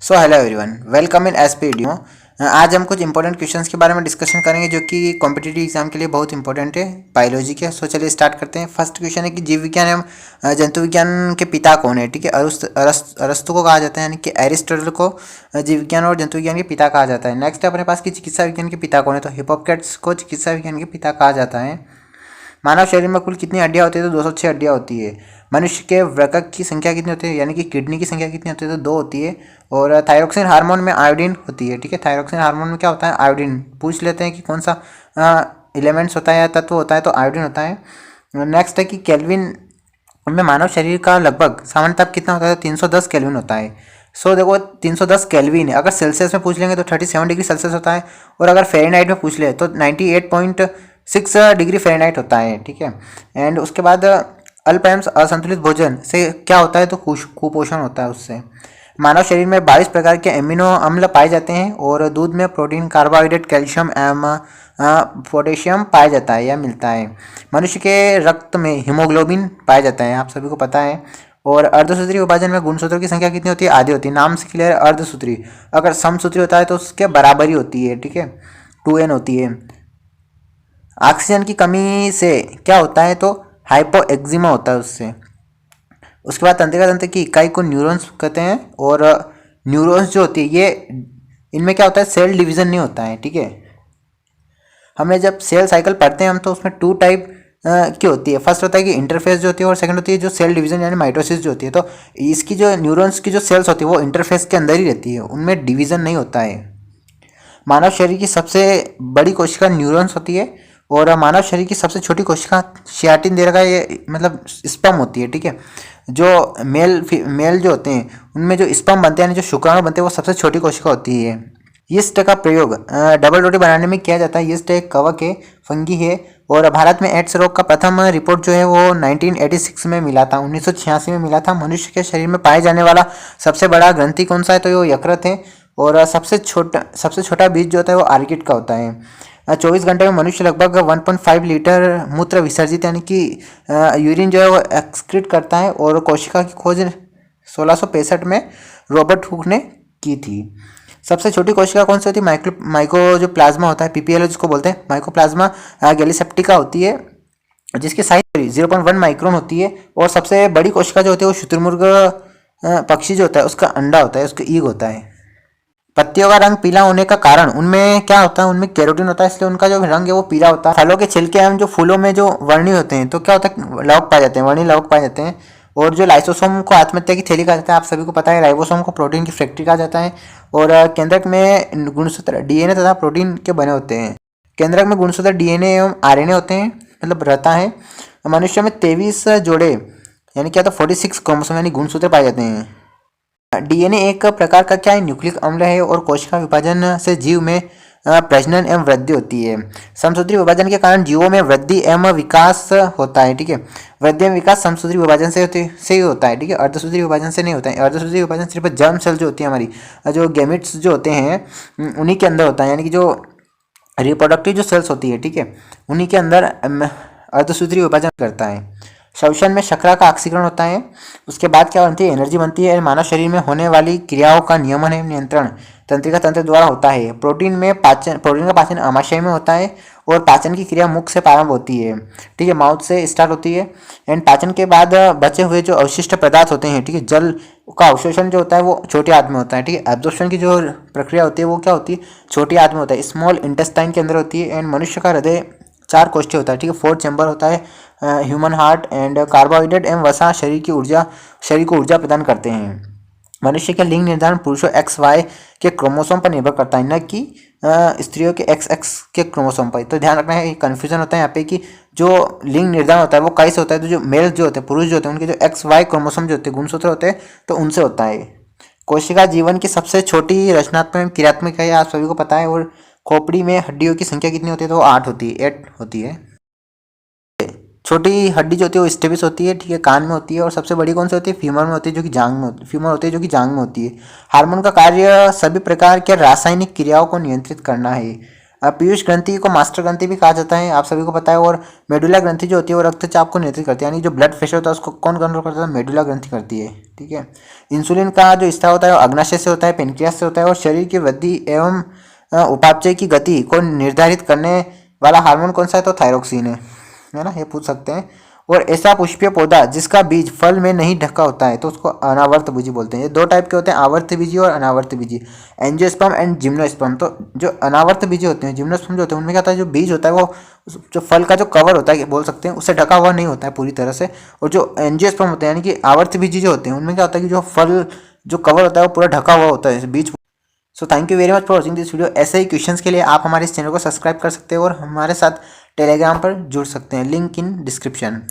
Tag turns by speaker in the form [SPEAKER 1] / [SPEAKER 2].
[SPEAKER 1] So hello everyone, welcome in SPDO. आज हम कुछ इंपॉर्टेंट क्वेश्चंस के बारे में डिस्कशन करेंगे जो कि कॉम्पिटिटिव एग्जाम के लिए बहुत इंपॉर्टेंट है, बायोलॉजी के। सो चलिए स्टार्ट करते हैं। फर्स्ट क्वेश्चन है कि जीव विज्ञान एवं जंतु विज्ञान के पिता कौन है। ठीक है, अरस्तु को कहा जाता है, यानी कि एरिस्टोटल को जीव विज्ञान और जंतु विज्ञान के पिता कहा जाता है। नेक्स्ट है अपने पास कि चिकित्सा विज्ञान के पिता कौन है, तो हिप्पोक्रेट्स को चिकित्सा विज्ञान के पिता कहा जाता है। मानव शरीर में कुल कितनी हड्डियां होती है, तो 206 हड्डियां होती है। मनुष्य के वृक्क की संख्या कितनी होती है, यानी कि किडनी की संख्या कितनी होती है, तो 2 होती है। और थायरोक्सिन हार्मोन में आयोडीन होती है। ठीक है, थायरोक्सिन हार्मोन में क्या होता है, आयोडीन। पूछ लेते हैं कि कौन सा एलिमेंट्स होता है या तत्व होता है, तो आयोडीन होता है। नेक्स्ट है कि केल्विन में मानव शरीर का लगभग सामान्य ताप कितना होता है, तो 310 केल्विन होता है। सो देखो 310 केल्विन है। अगर सेल्सियस में पूछ लेंगे तो 37 डिग्री सेल्सियस होता है, और अगर फ़ारेनहाइट में पूछ ले तो 98.6 डिग्री फ़ारेनहाइट होता है। ठीक है, एंड उसके बाद अल्पैम्स असंतुलित भोजन से क्या होता है, तो कुपोषण होता है उससे। मानव शरीर में 22 प्रकार के एमिनो अम्ल पाए जाते हैं, और दूध में प्रोटीन, कार्बोहाइड्रेट, कैल्शियम एवं पोटेशियम पाया जाता है या मिलता है। मनुष्य के रक्त में हीमोग्लोबिन पाया जाता है, आप सभी को पता है। और अर्धसूत्री विभाजन में गुणसूत्रों की संख्या कितनी होती है, आधी होती है। नाम से क्लियर है, अर्धसूत्री। अगर समसूत्री होता है तो उसके बराबरी होती है। ठीक है, 2n होती है। ऑक्सीजन की कमी से क्या होता है, तो हाइपोएक्जिमा होता है उससे। उसके बाद तंत्रिका तंत्र की इकाई को न्यूरॉन्स कहते हैं, और न्यूरॉन्स जो होती है ये इनमें क्या होता है, सेल डिवीजन नहीं होता है। ठीक है, हमें जब सेल साइकिल पढ़ते हैं हम, तो उसमें 2 टाइप की होती है। फर्स्ट होता है कि इंटरफेस जो होती है, और सेकंड होती है जो सेल डिवीजन यानी माइटोसिस जो होती है। तो इसकी जो न्यूरॉन्स की जो सेल्स होती है वो इंटरफेस के अंदर ही रहती है, उनमें डिवीजन नहीं होता है। मानव शरीर की सबसे बड़ी कोशिका न्यूरॉन्स होती है, और मानव शरीर की सबसे छोटी कोशिका शियाटिन दे रखा है, ये मतलब स्पर्म होती है। ठीक है, जो मेल जो होते हैं उनमें जो स्पर्म बनते हैं, यानी जो शुक्राणु बनते हैं, वो सबसे छोटी कोशिका होती है। यीस्ट का प्रयोग डबल रोटी बनाने में किया जाता है। यीस्ट एक कवक है, फंगी है। और भारत में एड्स रोग का प्रथम रिपोर्ट जो है वो 1986 में मिला था, 1986 में मिला था। मनुष्य के शरीर में पाए जाने वाला सबसे बड़ा ग्रंथि कौन सा है, तो वो यकृत है। और सबसे छोटा बीज जो होता है वो आर्किड का होता है। 24 घंटे में मनुष्य लगभग 1.5 लीटर मूत्र विसर्जित यानी कि यूरिन जो है वो एक्सक्रीट करता है। और कोशिका की खोज 1665 में रॉबर्ट हुक ने की थी। सबसे छोटी कोशिका कौन सी होती है, माइक्रो जो प्लाज्मा होता है, पीपीएल जिसको बोलते हैं, माइक्रोप्लाज्मा गैलीसेप्टिका होती है, जिसकी साइज 0.1 माइक्रोन होती है। और सबसे बड़ी कोशिका जो होती है वो शुतुरमुर्ग पक्षी जो होता है उसका अंडा होता है, उसका ईग होता है। पत्तियों का रंग पीला होने का कारण उनमें क्या होता है, उनमें कैरोटीन होता है, इसलिए उनका जो रंग है वो पीला होता है। फलों के छिलके एवं जो फूलों में जो वर्णी होते हैं, तो क्या होता है, लवक पाए जाते हैं, वर्णी लवक पाए जाते हैं। और जो लाइसोसोम को आत्महत्या की थैली कहा जाता है, आप सभी को पता है। राइबोसोम को प्रोटीन की फैक्ट्री कहा जाता है। और केंद्रक में गुणसूत्र डीएनए तथा प्रोटीन के बने होते हैं। केंद्रक में गुणसूत्र डीएनए एवं आरएनए होते हैं, मतलब रहता है। मनुष्य में 23 जोड़े यानी क्या, तो 46 क्रोमोसोम यानी गुणसूत्र पाए जाते हैं। डीएनए एक प्रकार का क्या है, न्यूक्लिक अम्ल है। और कोशिका विभाजन से जीव में प्रजनन एवं वृद्धि होती है। समसूत्री विभाजन के कारण जीवों में वृद्धि एवं विकास होता है। ठीक है, वृद्धि एवं विकास समसूत्री विभाजन से ही होता है। ठीक है, अर्धसूत्री विभाजन से नहीं होता है। अर्धसूत्री विभाजन सिर्फ जर्म सेल जो होती है हमारी, जो गैमेट्स जो होते हैं उन्हीं के अंदर होता है, यानी कि जो रिप्रोडक्टिव जो सेल्स होती है, ठीक है, उन्हीं के अंदर अर्धसूत्री विभाजन करता है। श्वसन में शर्करा का ऑक्सीकरण होता है। उसके बाद क्या बनती है, एनर्जी बनती है। मानव शरीर में होने वाली क्रियाओं का नियमन एवं नियंत्रण तंत्रिका तंत्र द्वारा होता है। प्रोटीन का पाचन आमाशय में होता है। और पाचन की क्रिया मुख से प्रारंभ होती है। ठीक है, माउथ से स्टार्ट होती है। एंड पाचन के बाद बचे हुए जो अवशिष्ट पदार्थ होते हैं, ठीक है, जल का अवशोषण जो होता है वो छोटे आंत में होता है। ठीक है, एब्जॉर्प्शन की जो प्रक्रिया होती है वो क्या होती है, छोटी आंत में होता है, स्मॉल इंटेस्टाइन के अंदर होती है। एंड मनुष्य का हृदय 4 कोष्ठी होता है। ठीक है, 4 चैम्बर होता है। ह्यूमन हार्ट एंड कार्बोहाइड्रेट एवं वसा शरीर को ऊर्जा प्रदान करते हैं। मनुष्य के लिंग निर्धारण पुरुषों XY के क्रोमोसोम पर निर्भर करता है, न कि स्त्रियों के XX के क्रोमोसोम पर। तो ध्यान रखना है, कन्फ्यूजन होता है यहाँ पे कि जो लिंग निर्धारण होता है वो कैसे होता है, तो जो मेल जो होते हैं, पुरुष जो होते हैं, उनके जो XY क्रोमोसोम जो होते हैं, गुणसूत्र होते हैं, तो उनसे होता है। कोशिका जीवन की सबसे छोटी रचनात्मक क्रियात्मक है, आप सभी को पता है। और खोपड़ी में हड्डियों की संख्या कितनी होती है, तो 8 होती है, 8 होती है। छोटी हड्डी जो होती है वो स्टेबिस होती है। ठीक है, कान में होती है। और सबसे बड़ी कौन सी होती है, फीमर में होती है, जो कि जांग में होती है। फीमर होती है जो कि जांग में होती है। हार्मोन का कार्य सभी प्रकार के रासायनिक क्रियाओं को नियंत्रित करना है। पीयूष ग्रंथि को मास्टर ग्रंथि भी कहा जाता है, आप सभी को पता है। और मेडुला ग्रंथि जो होती है वो रक्तचाप को नियंत्रित करती है, यानी जो ब्लड प्रेशर होता है उसको कौन कंट्रोल करता है? मेडुला ग्रंथि करती है, ठीक है। इंसुलिन का जो स्त्राव होता है वो अग्नाशय से होता है, पेनक्रियास से होता है। और शरीर की वृद्धि एवं उपापचय की गति को निर्धारित करने वाला हार्मोन कौन सा है? तो थायरोक्सिन है ना, ये पूछ सकते हैं। और ऐसा पुष्पीय पौधा जिसका बीज फल में नहीं ढका होता है तो उसको अनावर्त बीजी बोलते हैं। ये दो टाइप के होते हैं, आवर्त बीजी और अनावर्त बीजी, एंजियोस्पर्म एंड जिम्नोस्पर्म। तो जो अनावर्त बीजी होते हैं, जिम्नोस्पर्म जो होते हैं, उनमें क्या होता है, जो बीज होता है वो जो फल का जो कवर होता है बोल सकते हैं उससे ढका हुआ नहीं होता है पूरी तरह से। और जो एंजियोस्पर्म होते हैं यानी कि आवर्त बीजी जो होते हैं, उनमें क्या होता है कि जो फल जो कवर होता है वो पूरा ढका हुआ होता है बीज। So thank you very much for watching this video. ऐसे ही क्वेश्चंस के लिए आप हमारे इस चैनल को सब्सक्राइब कर सकते हो और हमारे साथ टेलीग्राम पर जुड़ सकते हैं, लिंक इन डिस्क्रिप्शन।